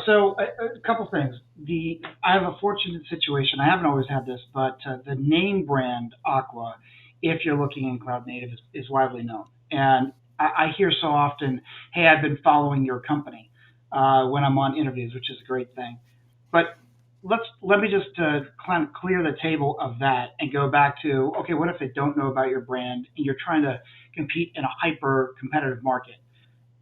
So a couple things. I have a fortunate situation. I haven't always had this, but the name brand Aqua, if you're looking in cloud native, is widely known. And I hear so often, "Hey, I've been following your company," when I'm on interviews, which is a great thing. But let me just kind of clear the table of that and go back to, okay, what if they don't know about your brand and you're trying to compete in a hyper competitive market?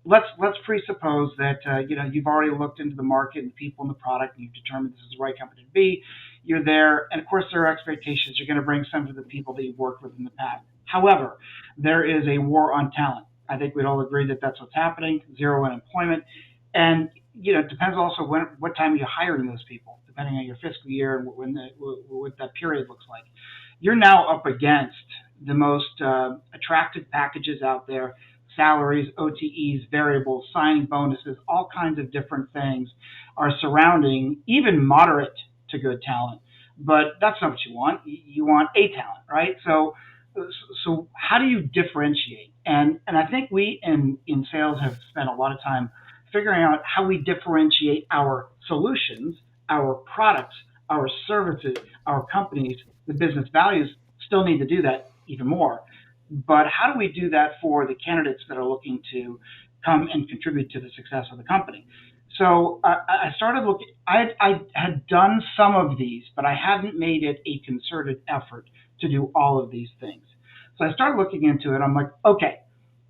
Let's presuppose that you've already looked into the market and the people and the product, and you've determined this is the right company to be. You're there, and of course there are expectations. You're going to bring some of the people that you've worked with in the past. However, there is a war on talent. I think we'd all agree that that's what's happening. Zero unemployment, and it depends also what time you're hiring those people, depending on your fiscal year and what that period looks like. You're now up against the most attractive packages out there: salaries, OTEs, variables, signing bonuses, all kinds of different things are surrounding even moderate to good talent. But that's not what you want. You want a talent, right? So how do you differentiate? And I think we in sales have spent a lot of time figuring out how we differentiate our solutions, our products, our services, our companies. The business values still need to do that even more. But how do we do that for the candidates that are looking to come and contribute to the success of the company? So I started looking. I had done some of these, but I hadn't made it a concerted effort to do all of these things. So I started looking into it. I'm like, okay,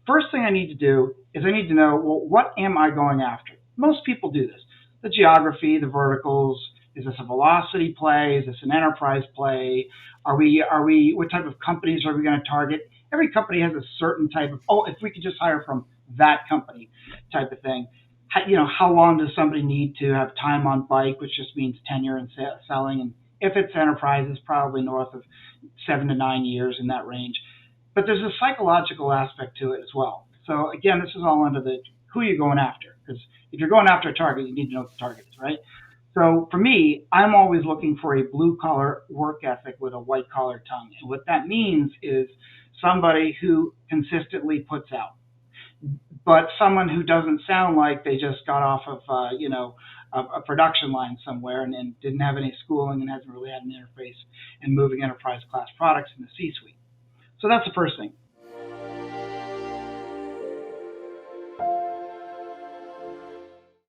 first thing I need to do is I need to know, well, what am I going after? Most people do this. The geography, the verticals. Is this a velocity play? Is this an enterprise play? What type of companies are we going to target? Every company has a certain type of, oh, if we could just hire from that company type of thing. How long does somebody need to have time on bike, which just means tenure and selling? And if it's enterprise, it's probably north of 7 to 9 years, in that range. But there's a psychological aspect to it as well. So again, this is all under the who you're going after. Because if you're going after a target, you need to know what the target is, right? So for me, I'm always looking for a blue collar work ethic with a white collar tongue. And what that means is somebody who consistently puts out, but someone who doesn't sound like they just got off of, a production line somewhere and didn't have any schooling and hasn't really had an interface in moving enterprise class products in the C-suite. So that's the first thing.